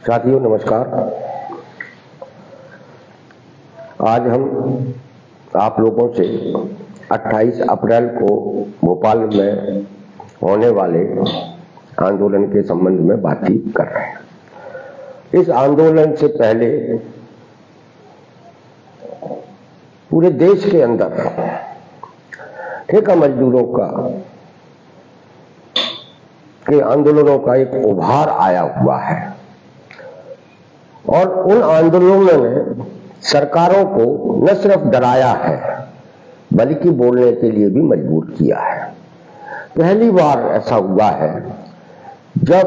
साथियों नमस्कार। आज हम आप लोगों से 28 अप्रैल को भोपाल में होने वाले आंदोलन के संबंध में बातचीत कर रहे हैं। इस आंदोलन से पहले पूरे देश के अंदर ठेका मजदूरों के आंदोलनों का एक उभार आया हुआ है और उन आंदोलनों ने सरकारों को न सिर्फ डराया है बल्कि बोलने के लिए भी मजबूर किया है। पहली बार ऐसा हुआ है जब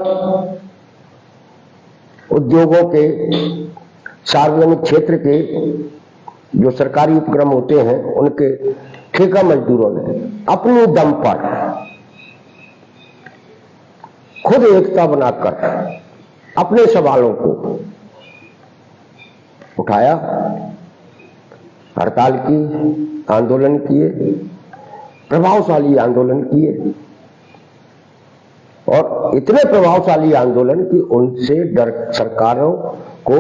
उद्योगों के, सार्वजनिक क्षेत्र के जो सरकारी उपक्रम होते हैं उनके ठेका मजदूरों ने अपने दम पर खुद एकता बनाकर अपने सवालों को उठाया, हड़ताल की, आंदोलन किए, प्रभावशाली आंदोलन किए और इतने प्रभावशाली आंदोलन कि उनसे सरकारों को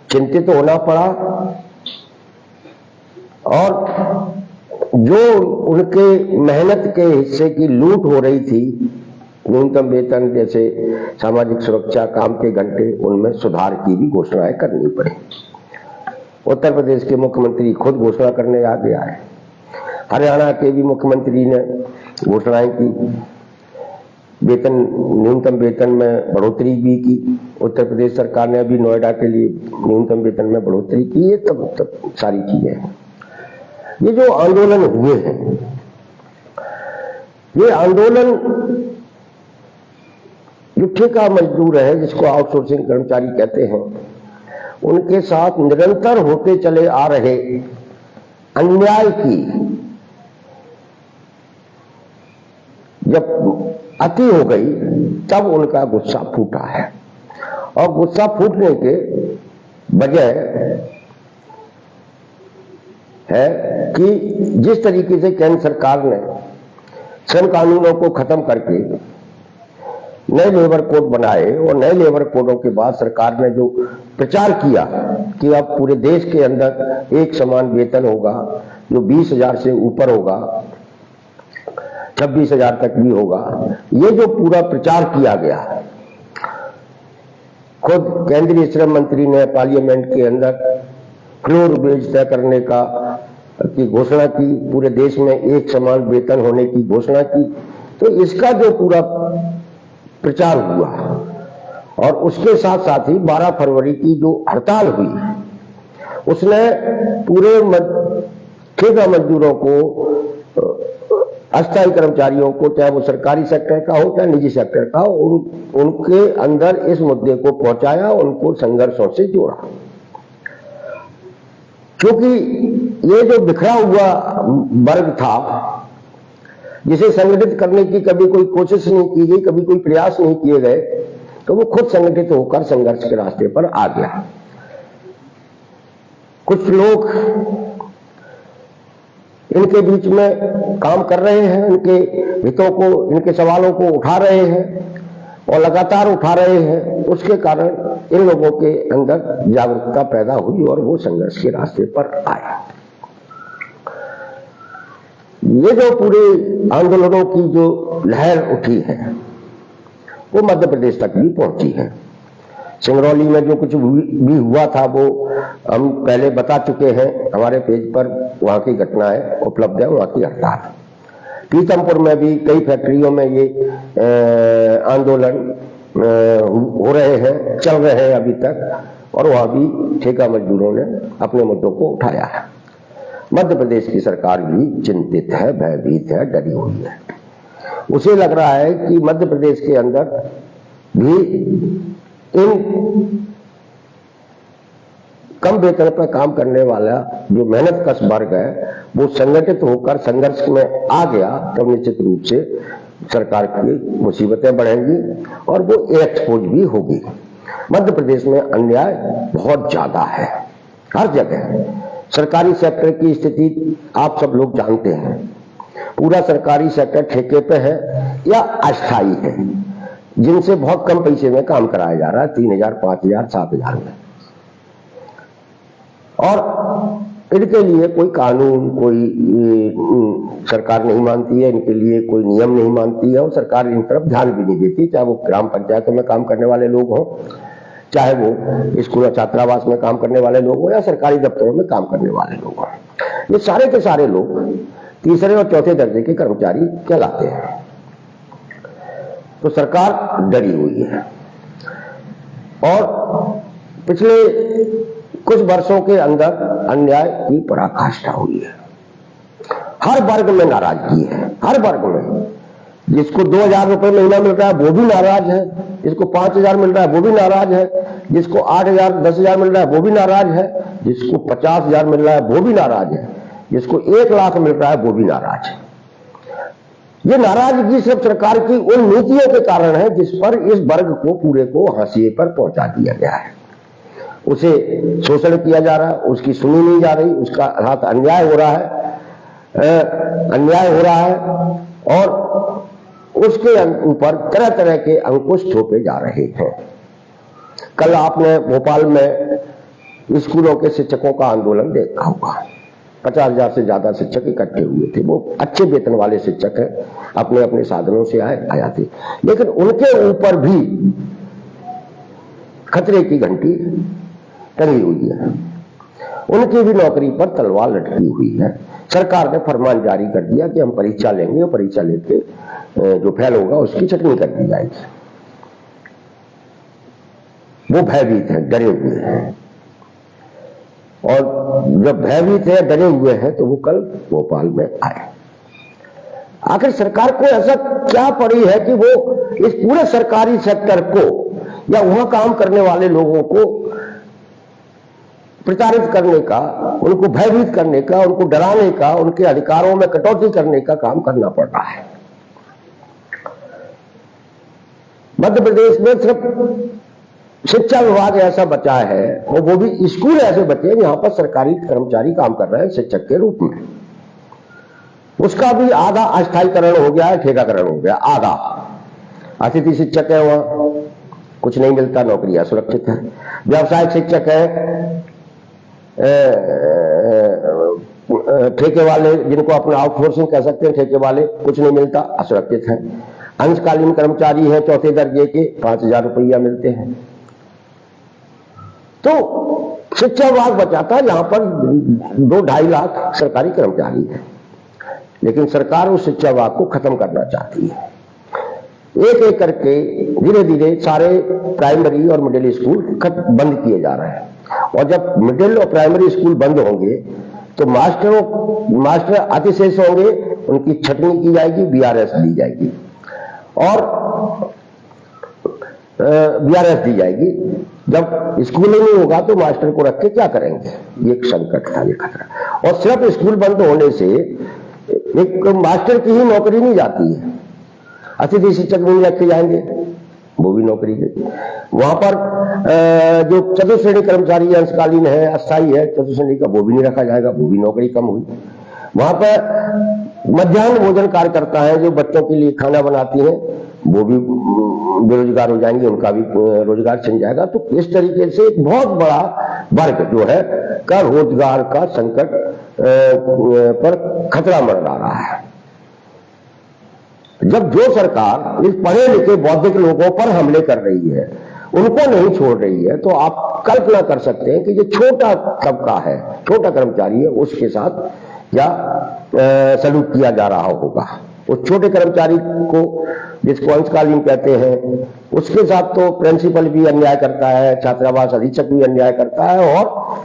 चिंतित होना पड़ा और जो उनके मेहनत के हिस्से की लूट हो रही थी, न्यूनतम वेतन जैसे सामाजिक सुरक्षा, काम के घंटे, उनमें सुधार की भी घोषणाएं करनी पड़ी। उत्तर प्रदेश के मुख्यमंत्री खुद घोषणा करने आ गया है, हरियाणा के भी मुख्यमंत्री ने घोषणाएं की, न्यूनतम वेतन में बढ़ोतरी भी की। उत्तर प्रदेश सरकार ने अभी नोएडा के लिए न्यूनतम वेतन में बढ़ोतरी की। ये तब सारी चीजें हैं। ये जो आंदोलन हुए हैं, ये आंदोलन जो ठेका मजदूर है, जिसको आउटसोर्सिंग कर्मचारी कहते हैं, उनके साथ निरंतर होते चले आ रहे अन्याय की जब अति हो गई तब उनका गुस्सा फूटा है। और गुस्सा फूटने के वजह है कि जिस तरीके से केंद्र सरकार ने श्रम कानूनों को खत्म करके नए लेबर कोड बनाए और नए लेबर कोडों के बाद सरकार ने जो प्रचार किया कि अब पूरे देश के अंदर एक समान वेतन होगा, जो 20,000 से ऊपर होगा, 26,000 तक भी होगा, ये जो पूरा प्रचार किया गया, खुद केंद्रीय श्रम मंत्री ने पार्लियामेंट के अंदर फ्लोर वेज तय करने की घोषणा की, पूरे देश में एक समान वेतन होने की घोषणा की। तो इसका जो पूरा प्रचार हुआ और उसके साथ साथ ही 12 फरवरी की जो हड़ताल हुई, उसने पूरे ठेका मजदूरों को, अस्थायी कर्मचारियों को, चाहे वो सरकारी सेक्टर का हो चाहे निजी सेक्टर का हो, उनके अंदर इस मुद्दे को पहुंचाया, उनको संघर्षों से जोड़ा। क्योंकि ये जो बिखरा हुआ वर्ग था, जिसे संगठित करने की कभी कोई कोशिश नहीं की गई, कभी कोई प्रयास नहीं किए गए, तो वो खुद संगठित होकर संघर्ष के रास्ते पर आ गया। कुछ लोग इनके बीच में काम कर रहे हैं, इनके हितों को, इनके सवालों को उठा रहे हैं और लगातार उठा रहे हैं। उसके कारण इन लोगों के अंदर जागरूकता पैदा हुई और वो संघर्ष के रास्ते पर आए। ये जो पूरे आंदोलनों की जो लहर उठी है वो मध्य प्रदेश तक भी पहुंची है। सिंगरौली में जो कुछ भी हुआ था वो हम पहले बता चुके हैं, हमारे पेज पर वहां की घटनाएं उपलब्ध है, वहां की हड़ताल। पीतमपुर में भी कई फैक्ट्रियों में ये आंदोलन हो रहे हैं, चल रहे हैं अभी तक, और वहां भी ठेका मजदूरों ने अपने मुद्दों को उठाया है। मध्य प्रदेश की सरकार भी चिंतित है, भयभीत है, डरी हुई है। उसे लग रहा है कि मध्य प्रदेश के अंदर भी इन कम वेतन पर काम करने वाला जो मेहनत कश वर्ग है वो संगठित होकर संघर्ष में आ गया, तब निश्चित रूप से सरकार की मुसीबतें बढ़ेंगी और वो एक्सपोज भी होगी। मध्य प्रदेश में अन्याय बहुत ज्यादा है, हर जगह। सरकारी सेक्टर की स्थिति आप सब लोग जानते हैं। पूरा सरकारी सेक्टर ठेके पे है या अस्थायी है। जिनसे बहुत कम पैसे में काम कराया जा रहा है, 3,000, 5,000, 7,000 में। और इनके लिए कोई कानून, कोई सरकार नहीं मानती है, इनके लिए कोई नियम नहीं मानती है, और सरकार इन तरफ ध्यान भी नहीं देती, चाहे वो ग्राम पंचायतों में काम करने वाले लोग हों, चाहे वो स्कूल छात्रावास में काम करने वाले लोग हों, या सरकारी दफ्तरों में काम करने वाले लोग हों। ये सारे के सारे लोग तीसरे और चौथे दर्जे के कर्मचारी कहलाते हैं। तो सरकार डरी हुई है और पिछले कुछ वर्षों के अंदर अन्याय की पराकाष्ठा हुई है। हर वर्ग में नाराजगी है, हर वर्ग में। जिसको 2,000 रुपए महीना मिल रहा है वो भी नाराज है, जिसको 5,000 मिल रहा है वो भी नाराज है, जिसको 8,000, 10,000 मिल रहा है वो भी नाराज है, जिसको 50,000 मिल रहा है वो भी नाराज है, जिसको 1 लाख मिल रहा है वो भी नाराज है। ये नाराजगी सिर्फ सरकार की उन नीतियों के कारण है जिस पर इस वर्ग को पूरे को हाशिए पर पहुंचा दिया गया है। उसे शोषण किया जा रहा है, उसकी सुनी नहीं जा रही, उसका साथ अन्याय हो रहा है, और उसके ऊपर तरह तरह के अंकुश थोपे जा रहे हैं। कल आपने भोपाल में स्कूलों के शिक्षकों का आंदोलन देखा होगा। 50,000 से ज्यादा शिक्षक इकट्ठे हुए थे। वो अच्छे वेतन वाले शिक्षक हैं, अपने अपने साधनों से आया थे, लेकिन उनके ऊपर भी खतरे की घंटी टंगी हुई है। उनकी भी नौकरी पर तलवार लटकी हुई है। सरकार ने फरमान जारी कर दिया कि हम परीक्षा लेंगे और परीक्षा लेके जो फेल होगा उसकी छटनी कर दी जाएगी। वो भयभीत हैं, डरे हुए हैं, और जब भयभीत है, डरे हुए हैं, तो वो कल भोपाल में आए। आखिर सरकार को ऐसा क्या पड़ी है कि वो इस पूरे सरकारी सेक्टर को या वहां काम करने वाले लोगों को प्रचारित करने का, उनको भयभीत करने का, उनको डराने का, उनके अधिकारों में कटौती करने का काम करना पड़ रहा है। मध्य प्रदेश में सिर्फ शिक्षा विभाग ऐसा बचा है, और वो भी स्कूल ऐसे बचे हैं जहां पर सरकारी कर्मचारी काम कर रहे हैं शिक्षक के रूप में। उसका भी आधा अस्थायीकरण हो गया है, ठेकाकरण हो गया आधा। अतिथि शिक्षक है, वहां कुछ नहीं मिलता, नौकरियां सुरक्षित है। व्यावसायिक शिक्षक है, ठेके वाले, जिनको अपना आउटसोर्सिंग कह सकते हैं, ठेके वाले, कुछ नहीं मिलता, असुरक्षित है। अंशकालीन कर्मचारी है चौथे दर्जे के, 5,000 रुपया मिलते हैं। तो शिक्षा विभाग बचाता है जहां पर 2-2.5 लाख सरकारी कर्मचारी हैं, लेकिन सरकार उस शिक्षा विभाग को खत्म करना चाहती है। एक एक करके धीरे धीरे सारे प्राइमरी और मिडिल स्कूल बंद किए जा रहे हैं, और जब मिडिल और प्राइमरी स्कूल बंद होंगे तो मास्टर अतिशेष होंगे, उनकी छटनी की जाएगी, बीआरएस दी जाएगी, और बीआरएस दी जाएगी। जब स्कूल ही नहीं होगा तो मास्टर को रख के क्या करेंगे? ये एक संकट था, ये खतरा। और सिर्फ स्कूल बंद होने से एक मास्टर की ही नौकरी नहीं जाती है, अतिथि शिक्षक भी रखे जाएंगे, वो भी नौकरी गई। वहां पर जो चतुर्श्रेणी कर्मचारी अंशकालीन है, अस्थायी है, चतुर्श्रेणी का वो भी नहीं रखा जाएगा, वो भी नौकरी कम हुई। वहां पर मध्याह्न भोजन कार्यकर्ता है जो बच्चों के लिए खाना बनाती हैं, वो भी बेरोजगार हो जाएंगे, उनका भी रोजगार छिन जाएगा। तो इस तरीके से एक बहुत बड़ा वर्ग जो है का रोजगार का संकट पर खतरा मंडरा रहा है। जब जो सरकार इस पढ़े लिखे बौद्धिक लोगों पर हमले कर रही है, उनको नहीं छोड़ रही है, तो आप कल्पना कर सकते हैं कि जो छोटा तबका है, छोटा कर्मचारी है, उसके साथ क्या सलूक किया जा रहा होगा। उस छोटे कर्मचारी को, जिसको अंशकालीन कहते हैं, उसके साथ तो प्रिंसिपल भी अन्याय करता है, छात्रावास अधीक्षक भी अन्याय करता है, और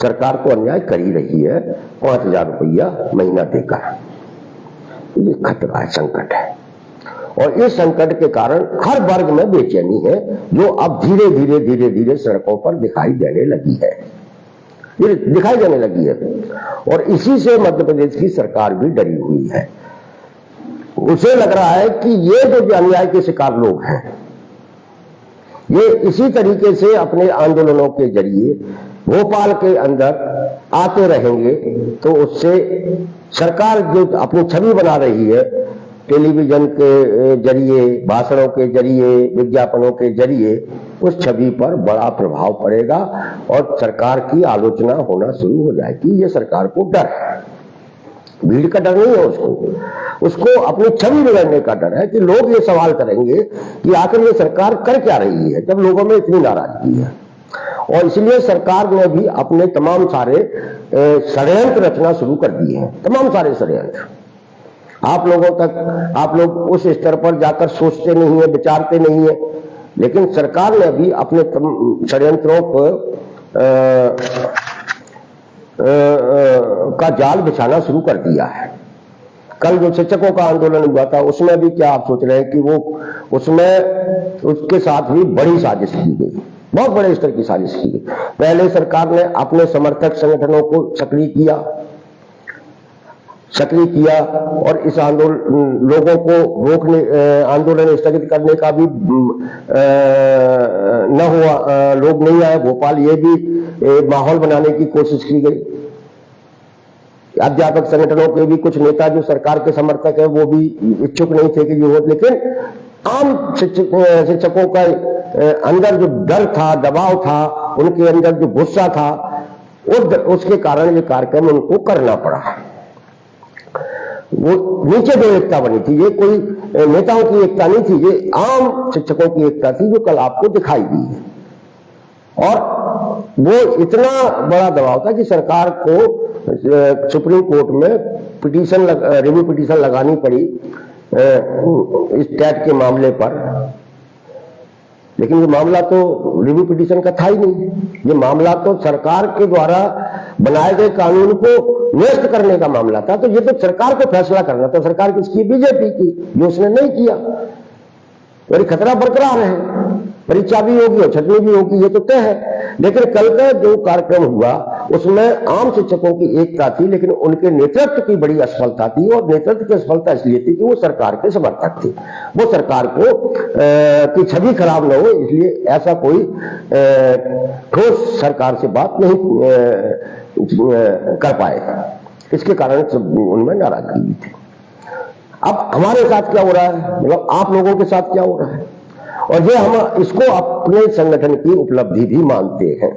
सरकार को अन्याय कर ही रही है 5,000 रुपया महीना देकर। ये खतरा है, संकट है, और इस संकट के कारण हर वर्ग में बेचैनी है, जो अब धीरे धीरे धीरे धीरे सड़कों पर दिखाई देने लगी है, और इसी से मध्य प्रदेश की सरकार भी डरी हुई है। उसे लग रहा है कि ये जो अन्याय के शिकार लोग हैं, ये इसी तरीके से अपने आंदोलनों के जरिए भोपाल के अंदर आते रहेंगे, तो उससे सरकार जो अपनी छवि बना रही है टेलीविजन के जरिए, भाषणों के जरिए, विज्ञापनों के जरिए उस छवि पर बड़ा प्रभाव पड़ेगा और सरकार की आलोचना होना शुरू हो जाएगी। ये सरकार को डर है, भीड़ का डर नहीं है उसको अपनी छवि बिगड़ने का डर है कि लोग ये सवाल करेंगे कि आखिर ये सरकार कर क्या रही है जब लोगों में इतनी नाराजगी है। और इसलिए सरकार ने भी अपने तमाम सारे षड्यंत्र रचना शुरू कर दिए हैं, तमाम सारे षड्यंत्र। आप लोग उस स्तर पर जाकर सोचते नहीं है, विचारते नहीं है, लेकिन सरकार ने भी अपने षड्यंत्रों को का जाल बिछाना शुरू कर दिया है। कल जो शिक्षकों का आंदोलन हुआ था उसमें भी क्या आप सोच रहे हैं कि वो उसके साथ भी बड़ी साजिश की गई, बहुत बड़े स्तर की साजिश की गई। पहले सरकार ने अपने समर्थक संगठनों को सक्रिय किया और इस लोगों को रोकने, आंदोलन स्थगित करने का भी न हुआ, लोग नहीं आए। भोपाल ये भी माहौल बनाने की कोशिश की गई। अध्यापक संगठनों के भी कुछ नेता जो सरकार के समर्थक है वो भी इच्छुक नहीं थे कि ये हो, लेकिन आम शिक्षकों का अंदर जो डर था, दबाव था, उनके अंदर जो गुस्सा था, उसके कारण ये कार्यक्रम उनको करना पड़ा। वो नीचे जो एकता बनी थी, ये कोई नेताओं की एकता नहीं थी, ये आम शिक्षकों की एकता थी जो कल आपको दिखाई दी। और वो इतना बड़ा दबाव था कि सरकार को सुप्रीम कोर्ट में रिव्यू पिटीशन लगानी पड़ी इस टैट के मामले पर। लेकिन ये मामला तो रिव्यू पिटीशन का था ही नहीं, ये मामला तो सरकार के द्वारा बनाए गए कानून को नष्ट करने का मामला था। तो ये तो सरकार को फैसला करना था, सरकार किसकी? बीजेपी की, जो उसने नहीं किया। और खतरा बरकरार है, परीक्षा भी होगी और छटनी भी होगी, ये तो तय है। लेकिन कल का जो कार्यक्रम हुआ उसमें आम शिक्षकों की एकता थी, लेकिन उनके नेतृत्व की बड़ी असफलता थी। और नेतृत्व की असफलता इसलिए थी कि वो सरकार के समर्थक थे, वो सरकार को की छवि खराब न हो, इसलिए ऐसा कोई ठोस सरकार से बात नहीं कर पाए। इसके कारण उनमें नाराजगी थी। अब हमारे साथ क्या हो रहा है, मतलब आप लोगों के साथ क्या हो रहा है, और ये हम इसको अपने संगठन की उपलब्धि भी मानते हैं।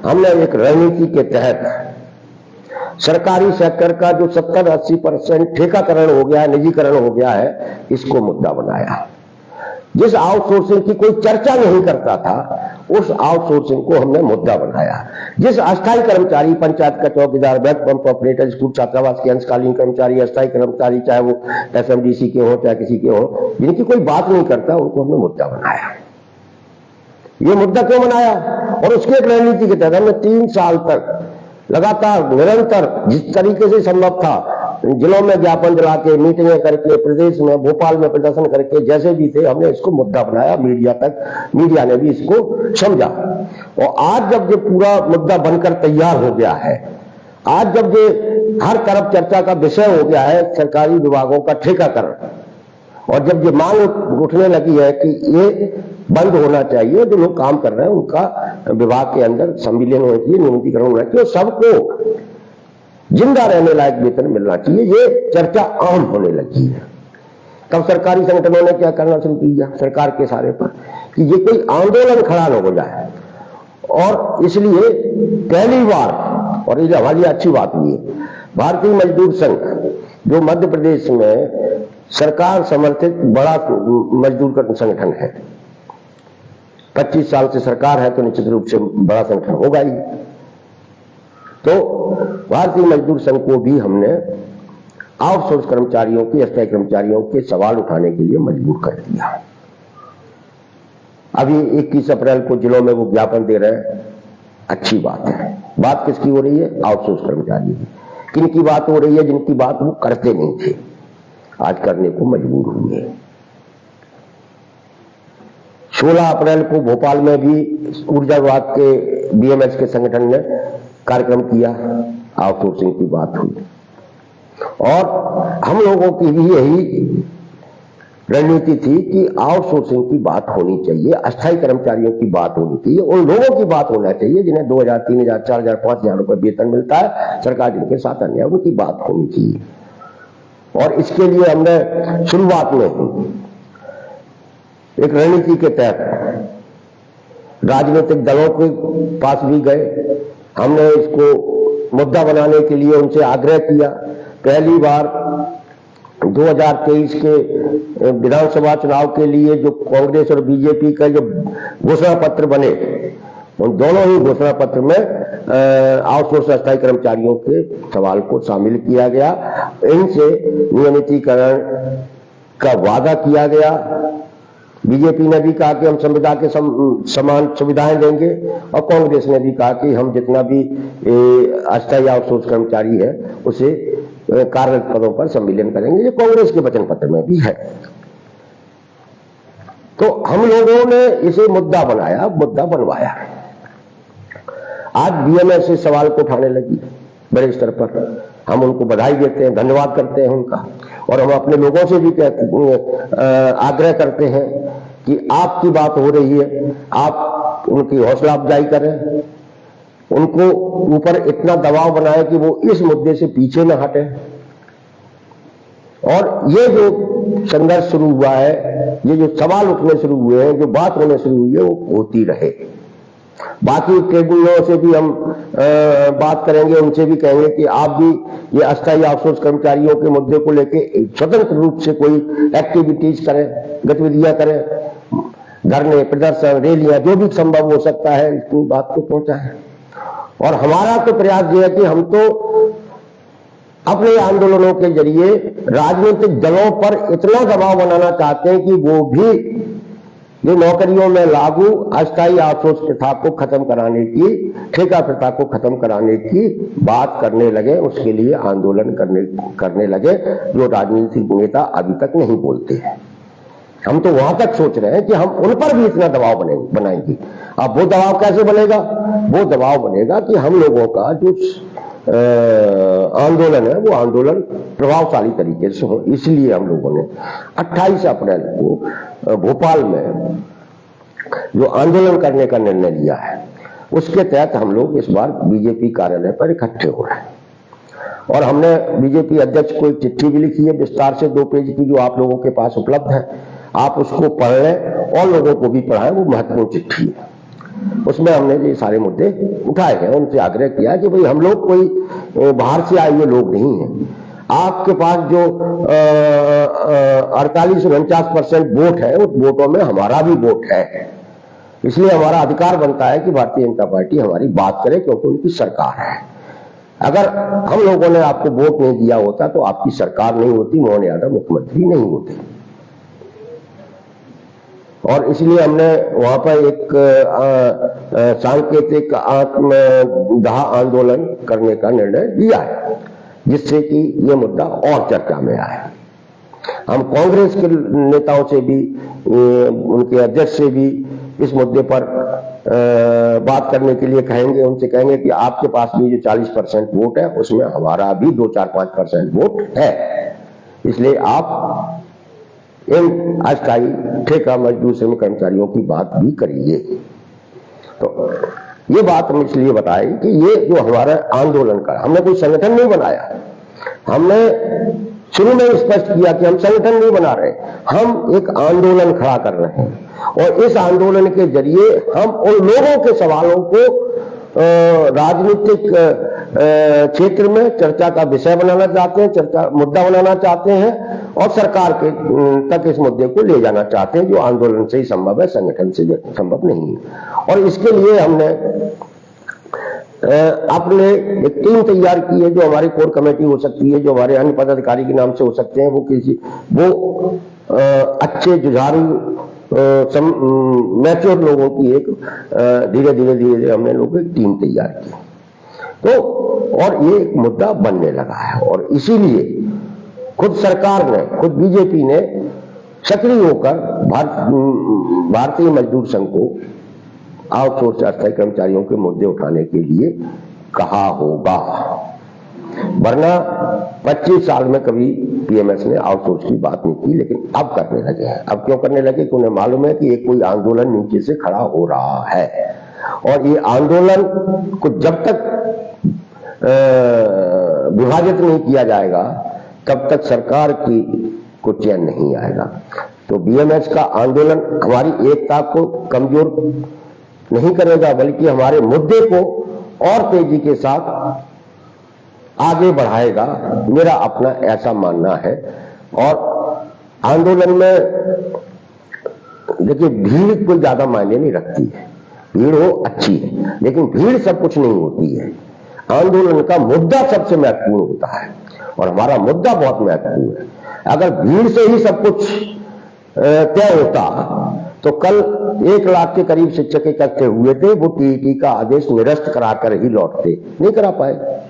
हमने एक रणनीति के तहत सरकारी सेक्टर का जो 70-80% ठेकाकरण हो गया है, निजीकरण हो गया है, इसको मुद्दा बनाया। जिस आउटसोर्सिंग की कोई चर्चा नहीं करता था, उस आउटसोर्सिंग को हमने मुद्दा बनाया। जिस अस्थायी कर्मचारी, पंचायत का चौकीदार, बैंक पंप ऑपरेटर, स्कूल छात्रावास के अंशकालीन कर्मचारी, अस्थायी कर्मचारी, चाहे वो एसएमडीसी के हो चाहे किसी के हो, जिनकी कोई बात नहीं करता, उनको हमने मुद्दा बनाया। ये मुद्दा क्यों बनाया? और उसकी एक रणनीति के तहत हमने 3 साल तक लगातार निरंतर जिस तरीके से संभव था जिलों में ज्ञापन दिला के, मीटिंगें करके, प्रदेश में, भोपाल में प्रदर्शन करके, जैसे भी थे हमने इसको मुद्दा बनाया मीडिया तक। मीडिया ने भी इसको समझा। और आज जब ये पूरा मुद्दा बनकर तैयार हो गया है, आज जब ये हर तरफ चर्चा का विषय हो गया है सरकारी विभागों का ठेकाकरण, और जब ये मांग उठने लगी है कि ये बंद होना चाहिए, जो लोग काम कर रहे हैं उनका विभाग के अंदर संविलियन होना चाहिए, नियमितीकरण होना चाहिए, सबको जिंदा रहने लायक वेतन मिलना चाहिए, ये चर्चा आम होने लगी है। तब सरकारी संगठनों ने क्या करना शुरू किया सरकार के सारे पर कि ये कोई आंदोलन खड़ा न हो जाए। और इसलिए पहली बार, और ये हमारी अच्छी बात हुई, भारतीय मजदूर संघ जो मध्य प्रदेश में सरकार समर्थित बड़ा मजदूर संगठन है, 25 साल से सरकार है तो निश्चित रूप से बड़ा संगठन होगा ही। तो भारतीय मजदूर संघ को भी हमने आउटसोर्स कर्मचारियों की, अस्थायी कर्मचारियों के सवाल उठाने के लिए मजबूर कर दिया। अभी 21 अप्रैल को जिलों में वो ज्ञापन दे रहे हैं, अच्छी बात है। बात किसकी हो रही है? आउटसोर्स कर्मचारी की। किनकी बात हो रही है? जिनकी बात वो करते नहीं थे, आज करने को मजबूर हुए। 16 अप्रैल को भोपाल में भी ऊर्जा विभाग के बीएमएस के संगठन ने कार्यक्रम किया, आउटसोर्सिंग की बात हुई। और हम लोगों की भी यही रणनीति थी कि आउटसोर्सिंग की बात होनी चाहिए, अस्थायी कर्मचारियों की बात होनी चाहिए, उन लोगों की बात होना चाहिए जिन्हें 2000, 3000, 4000, 5000 रुपए वेतन मिलता है, सरकार जिनके साथ अन्याय, उनकी बात होनी चाहिए। और इसके लिए हमने शुरुआत में एक रणनीति के तहत राजनीतिक दलों के पास भी गए। हमने इसको मुद्दा बनाने के लिए उनसे आग्रह किया। पहली बार 2023 के विधानसभा चुनाव के लिए जो कांग्रेस और बीजेपी का जो घोषणा पत्र बने, उन दोनों ही घोषणा पत्र में आउटसोर्स अस्थायी कर्मचारियों के सवाल को शामिल किया गया। इनसे नियमितीकरण का वादा किया गया। बीजेपी ने भी कहा कि हम संविदा के समान सुविधाएं देंगे और कांग्रेस ने भी कहा कि हम जितना भी अस्थायी आउटसोर्स कर्मचारी है उसे कार्यरत पदों पर सम्मिलन करेंगे। ये कांग्रेस के वचन पत्र में भी है। तो हम लोगों ने इसे मुद्दा बनाया, मुद्दा बनवाया। आज बीएमएस इस सवाल को उठाने लगी बड़े स्तर पर। हम उनको बधाई देते हैं, धन्यवाद करते हैं उनका, और हम अपने लोगों से भी आग्रह करते हैं कि आपकी बात हो रही है, आप उनकी हौसला अफजाई करें, उनको ऊपर इतना दबाव बनाए कि वो इस मुद्दे से पीछे न हटे। और ये जो संघर्ष शुरू हुआ है, ये जो सवाल उठने शुरू हुए हैं, जो बात होने शुरू हुई है, वो होती रहे। बाकी ट्रेड यूनियनों से भी हम बात करेंगे, उनसे भी कहेंगे कि आप भी ये अस्थायी आउटसोर्स कर्मचारियों के मुद्दे को लेके स्वतंत्र रूप से कोई एक्टिविटीज करें, गतिविधियां करें, धरने, प्रदर्शन, रैलियां, जो भी संभव हो सकता है इस बात को पहुंचाएं। और हमारा तो प्रयास ये है कि हम तो अपने आंदोलनों के जरिए राजनीतिक दलों पर इतना दबाव बनाना चाहते हैं कि वो भी ये नौकरियों में लागू अस्थायी आउटसोर्स प्रथा को खत्म कराने की, ठेका प्रथा को खत्म कराने की बात करने लगे, उसके लिए आंदोलन करने लगे, जो राजनीतिक नेता अभी तक नहीं बोलते हैं। हम तो वहां तक सोच रहे हैं कि हम उन पर भी इतना दबाव बनाएंगे। अब वो दबाव कैसे बनेगा? वो दबाव बनेगा कि हम लोगों का जो आंदोलन है, वो आंदोलन प्रभावशाली तरीके से हो। इसलिए हम लोगों ने 28 अप्रैल को भोपाल में जो आंदोलन करने का निर्णय लिया है, उसके तहत हम लोग इस बार बीजेपी कार्यालय पर इकट्ठे हो रहे हैं। और हमने बीजेपी अध्यक्ष को एक चिट्ठी भी लिखी है विस्तार से 2 पेज की, जो आप लोगों के पास उपलब्ध है। आप उसको पढ़ लें और लोगों को भी पढ़ाएं, वो महत्वपूर्ण चिट्ठी है। उसमें हमने ये सारे मुद्दे उठाए हैं, उनसे आग्रह किया कि भाई हम लोग कोई बाहर से आए हुए लोग नहीं हैं। आपके पास जो 48 से 49% वोट है, उस वोटों में हमारा भी वोट है। इसलिए हमारा अधिकार बनता है कि भारतीय जनता पार्टी हमारी बात करे, क्योंकि उनकी सरकार है। अगर हम लोगों ने आपको वोट नहीं दिया होता तो आपकी सरकार नहीं होती, मोहन यादव मुख्यमंत्री नहीं होते। और इसलिए हमने वहां पर एक सांकेतिक आत्मदाह आंदोलन करने का निर्णय लिया है, जिससे कि ये मुद्दा और चर्चा में आए। हम कांग्रेस के नेताओं से भी, उनके अध्यक्ष से भी इस मुद्दे पर बात करने के लिए कहेंगे। उनसे कहेंगे कि आपके पास भी जो 40% वोट है, उसमें हमारा भी 2-4-5% वोट है। इसलिए आप इन अस्थायी ठेका मजदूर श्रमिक कर्मचारियों की बात भी करिए। तो ये बात हम इसलिए बताई कि ये जो हमारा आंदोलन का, हमने कोई संगठन नहीं बनाया। हमने शुरू में स्पष्ट किया कि हम संगठन नहीं बना रहे, हम एक आंदोलन खड़ा कर रहे हैं। और इस आंदोलन के जरिए हम उन लोगों के सवालों को राजनीतिक क्षेत्र में चर्चा का विषय बनाना चाहते हैं, चर्चा मुद्दा बनाना चाहते हैं, और सरकार के तक इस मुद्दे को ले जाना चाहते हैं, जो आंदोलन से ही संभव है, संगठन से संभव नहीं है। और इसके लिए हमने अपने एक टीम तैयार की है, जो हमारी कोर कमेटी हो सकती है, जो हमारे अन्य पदाधिकारी के नाम से हो सकते हैं, वो अच्छे जुझारू मैच्योर लोगों की एक धीरे धीरे हमने लोग एक टीम तैयार की। तो और ये एक मुद्दा बनने लगा है, और इसीलिए खुद सरकार ने, खुद बीजेपी ने सक्रिय होकर भारतीय मजदूर संघ को आउटसोर्स अस्थायी कर्मचारियों के मुद्दे उठाने के लिए कहा होगा। वरना 25 साल में कभी पीएमएस ने आउटसोर्स की बात नहीं की, लेकिन अब करने लगे हैं। अब क्यों करने लगे? कि उन्हें मालूम है कि ये कोई आंदोलन नीचे से खड़ा हो रहा है, और ये आंदोलन को जब तक विभाजित नहीं किया जाएगा, तब तक सरकार की को चैन नहीं आएगा। तो बीएमएस का आंदोलन हमारी एकता को कमजोर नहीं करेगा, बल्कि हमारे मुद्दे को और तेजी के साथ आगे बढ़ाएगा, मेरा अपना ऐसा मानना है। और आंदोलन में देखिए भीड़ कोई ज्यादा मायने नहीं रखती है, भीड़ हो अच्छी है, लेकिन भीड़ सब कुछ नहीं होती है। आंदोलन का मुद्दा सबसे महत्वपूर्ण होता है और हमारा मुद्दा बहुत महत्वपूर्ण है। अगर भीड़ से ही सब कुछ तय होता तो कल 1 लाख के करीब शिक्षक इकट्ठे हुए थे, वो टीईटी का आदेश निरस्त कराकर ही लौटते, नहीं करा पाए।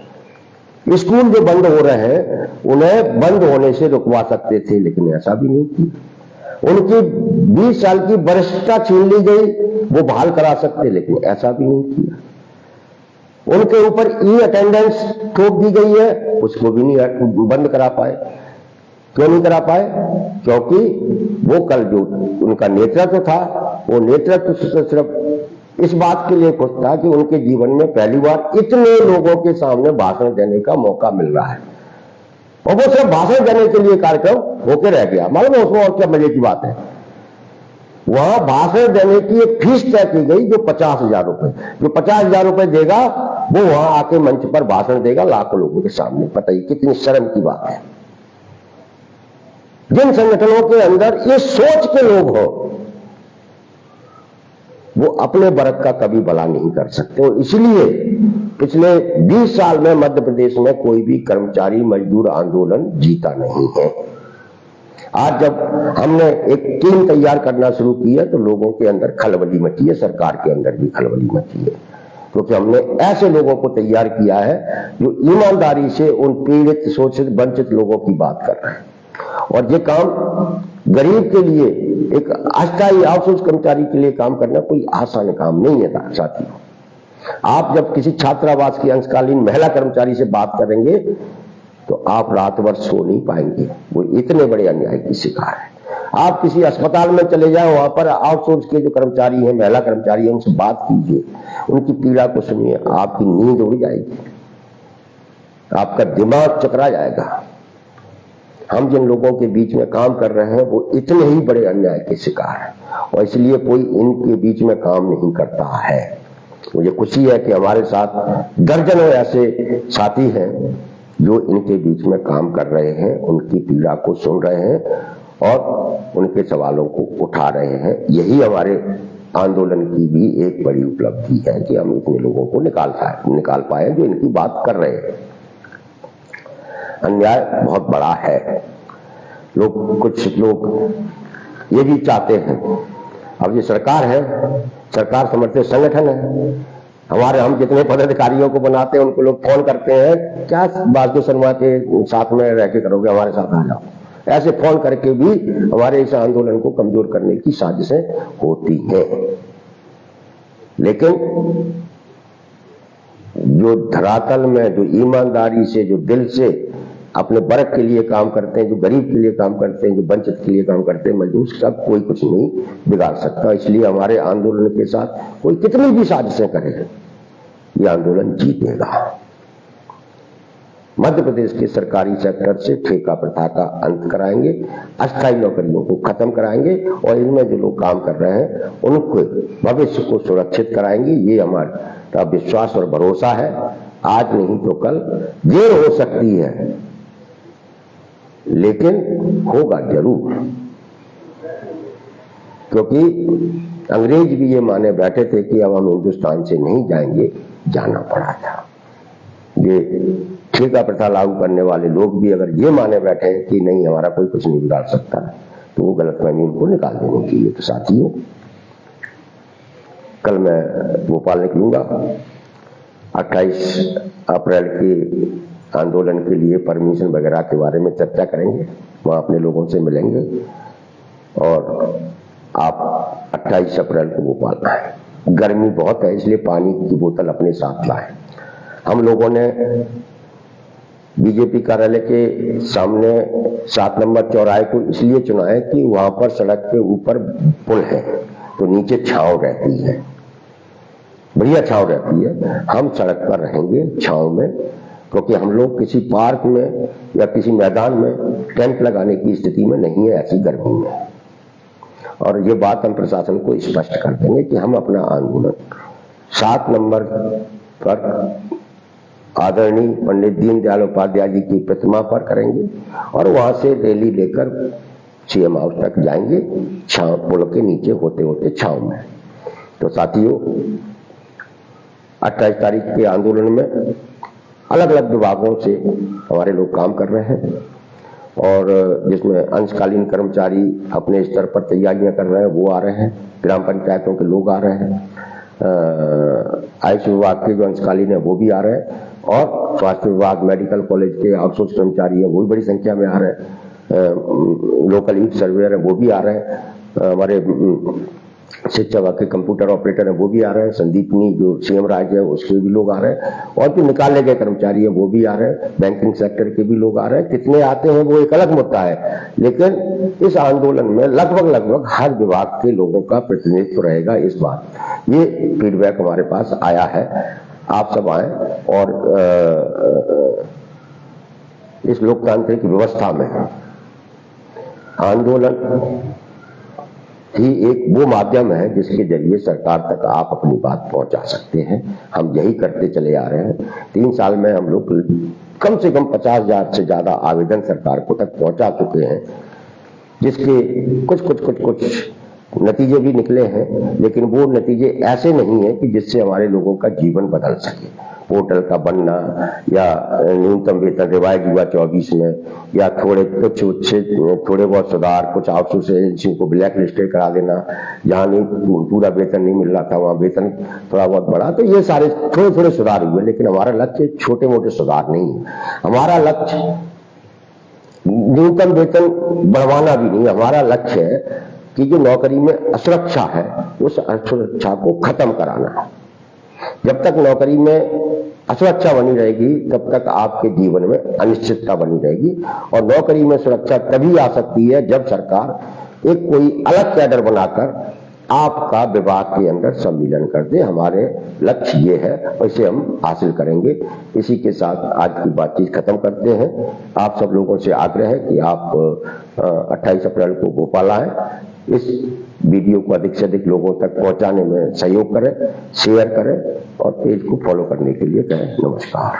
स्कूल जो बंद हो रहे हैं उन्हें बंद होने से रुकवा सकते थे, लेकिन ऐसा भी नहीं किया। उनकी 20 साल की वरिष्ठता छीन ली गई, वो बहाल करा सकते, लेकिन ऐसा भी नहीं किया। उनके ऊपर ई अटेंडेंस ठोक दी गई है, उसको भी नहीं बंद करा पाए। क्यों नहीं करा पाए? क्योंकि वो कल जो उनका नेतृत्व था, वो नेतृत्व सिर्फ इस बात के लिए खुश था कि उनके जीवन में पहली बार इतने लोगों के सामने भाषण देने का मौका मिल रहा है, और वो सिर्फ भाषण देने के लिए कार्यक्रम होके रह गया। मालूम है उसमें और क्या मजे की बात है? वहां भाषण देने की एक फीस तय की गई जो 50,000 रुपए, जो 50,000 रुपए देगा वो वहां आके मंच पर भाषण देगा लाखों लोगों के सामने। पता ही कितनी शर्म की बात है। जिन संगठनों के अंदर ये सोच के लोग हो, वो अपने वर्ग का कभी भला नहीं कर सकते, और इसलिए पिछले 20 साल में मध्य प्रदेश में कोई भी कर्मचारी मजदूर आंदोलन जीता नहीं है। आज जब हमने एक टीम तैयार करना शुरू की है तो लोगों के अंदर खलबली मची है, सरकार के अंदर भी खलबली मची है, क्योंकि हमने ऐसे लोगों को तैयार किया है जो ईमानदारी से उन पीड़ित, शोषित, वंचित लोगों की बात कर रहे हैं। और ये काम गरीब के लिए, एक अस्थायी आउटसोर्स कर्मचारी के लिए काम करना कोई आसान काम नहीं है साथियों। आप जब किसी छात्रावास की अंशकालीन महिला कर्मचारी से बात करेंगे तो आप रात भर सो नहीं पाएंगे, वो इतने बड़े अन्याय की शिकार है। आप किसी अस्पताल में चले जाए, वहां पर आउटसोर्स के जो कर्मचारी हैं, महिला कर्मचारी हैं, उनसे बात कीजिए, उनकी पीड़ा को सुनिए, आपकी नींद उड़ जाएगी, आपका दिमाग चकरा जाएगा। हम जिन लोगों के बीच में काम कर रहे हैं वो इतने ही बड़े अन्याय के शिकार हैं, और इसलिए कोई इनके बीच में काम नहीं करता है। मुझे खुशी है कि हमारे साथ दर्जनों ऐसे साथी हैं जो इनके बीच में काम कर रहे हैं, उनकी पीड़ा को सुन रहे हैं और उनके सवालों को उठा रहे हैं। यही हमारे आंदोलन की भी एक बड़ी उपलब्धि है कि हम इतने लोगों को निकाल पाए जो इनकी बात कर रहे हैं। अन्याय बहुत बड़ा है। कुछ लोग ये भी चाहते हैं, अब ये सरकार है, सरकार समर्थित संगठन है, हम जितने पदाधिकारियों को बनाते हैं उनको लोग फोन करते हैं, क्या बाजू शर्मा के साथ में रह के करोगे, हमारे साथ आ जाओ। ऐसे फोन करके भी हमारे इस आंदोलन को कमजोर करने की साजिशें होती हैं। लेकिन जो धरातल में, जो ईमानदारी से, जो दिल से अपने वर्ग के लिए काम करते हैं, जो गरीब के लिए काम करते हैं, जो वंचित के लिए काम करते हैं, मजदूर, सब कोई कुछ नहीं बिगाड़ सकता। इसलिए हमारे आंदोलन के साथ कोई कितनी भी साजिशें करे, ये आंदोलन जीतेगा। मध्य प्रदेश के सरकारी सेक्टर से ठेका प्रथा का अंत कराएंगे, अस्थायी नौकरियों को खत्म कराएंगे, और इनमें जो लोग काम कर रहे हैं उनको भविष्य को सुरक्षित कराएंगे। ये हमारा विश्वास और भरोसा है। आज नहीं तो कल देर हो सकती है, लेकिन होगा जरूर, क्योंकि अंग्रेज भी ये माने बैठे थे कि अब हम हिंदुस्तान से नहीं जाएंगे, जाना पड़ा था। ये ठेका प्रथा लागू करने वाले लोग भी अगर ये माने बैठे हैं कि नहीं हमारा कोई कुछ नहीं बिगाड़ सकता, तो वो गलतफहमी उनको निकाल देनी चाहिए। तो साथियों, कल मैं भोपाल निकलूंगा। 28 अप्रैल के आंदोलन के लिए परमिशन वगैरह के बारे में चर्चा करेंगे, वहां अपने लोगों से मिलेंगे, और आप 28 अप्रैल को भोपाल आए। गर्मी बहुत है, इसलिए पानी की बोतल अपने साथ लाएं। हम लोगों ने बीजेपी कार्यालय के सामने 7 नंबर चौराहे को इसलिए चुना है कि वहां पर सड़क के ऊपर पुल है, तो नीचे छांव रहती है, बढ़िया छांव रहती है। हम सड़क पर रहेंगे छांव में, क्योंकि हम लोग किसी पार्क में या किसी मैदान में टेंट लगाने की स्थिति में नहीं है ऐसी गर्मी में। और ये बात हम प्रशासन को स्पष्ट कर देंगे कि हम अपना आंदोलन 7 नंबर पर आदरणीय पंडित दीनदयाल उपाध्याय जी की प्रतिमा पर करेंगे और वहां से रैली लेकर सीएम हाउस तक जाएंगे, छांव पुल के नीचे होते होते छांव में। तो साथियों, 28 तारीख के आंदोलन में अलग अलग विभागों से हमारे लोग काम कर रहे हैं और जिसमें अंशकालीन कर्मचारी अपने स्तर पर तैयारियां कर रहे हैं, वो आ रहे हैं, ग्राम पंचायतों के लोग आ रहे हैं, आयुष विभाग के जो अंशकालीन है वो भी आ रहे हैं और स्वास्थ्य विभाग, मेडिकल कॉलेज के आउटसोर्स कर्मचारी है वो भी बड़ी संख्या में आ रहे हैं, लोकल यूथ सर्वेयर है वो भी आ रहे हैं, हमारे शिक्षा विभाग के कंप्यूटर ऑपरेटर है वो भी आ रहे हैं, संदीपनी जो सीएम राज है उसके भी लोग आ रहे हैं और जो निकाले गए कर्मचारी है वो भी आ रहे हैं, बैंकिंग सेक्टर के भी लोग आ रहे हैं। कितने आते हैं वो एक अलग मुद्दा है, लेकिन इस आंदोलन में लगभग हर विभाग के लोगों का प्रतिनिधित्व रहेगा। इस बार ये फीडबैक हमारे पास आया है, आप सब आए और इस लोकतांत्रिक व्यवस्था में आंदोलन ही एक वो माध्यम है जिसके जरिए सरकार तक आप अपनी बात पहुंचा सकते हैं। हम यही करते चले आ रहे हैं। 3 साल में हम लोग कम से कम 50,000 से ज्यादा आवेदन सरकार को तक पहुंचा चुके हैं, जिसके कुछ नतीजे भी निकले हैं, लेकिन वो नतीजे ऐसे नहीं है कि जिससे हमारे लोगों का जीवन बदल सके। पोर्टल का बनना या न्यूनतम वेतन रिवाइज हुआ 24 में या थोड़े बहुत सुधार, कुछ आउटसोर्स एजेंसियों को ब्लैक लिस्टेड करा देना, जहां नहीं पूरा वेतन नहीं मिल रहा था वहां वेतन थोड़ा बहुत बढ़ा, तो ये सारे थोड़े सुधार हुए। लेकिन हमारा लक्ष्य छोटे मोटे सुधार नहीं है, हमारा लक्ष्य न्यूनतम वेतन बढ़वाना भी नहीं, हमारा लक्ष्य है कि जो नौकरी में असुरक्षा है उस असुरक्षा को खत्म कराना है। जब तक नौकरी में असुरक्षा बनी रहेगी तब तक आपके जीवन में अनिश्चितता बनी रहेगी और नौकरी में सुरक्षा तभी आ सकती है जब सरकार एक कोई अलग कैडर बनाकर आपका विभाग के अंदर सम्मिलन कर दे। हमारे लक्ष्य ये है और इसे हम हासिल करेंगे। इसी के साथ आज की बातचीत खत्म करते हैं। आप सब लोगों से आग्रह है कि आप 28 अप्रैल को भोपाल आए, इस वीडियो को अधिक से अधिक लोगों तक पहुंचाने में सहयोग करें, शेयर करें और पेज को फॉलो करने के लिए कहें। नमस्कार।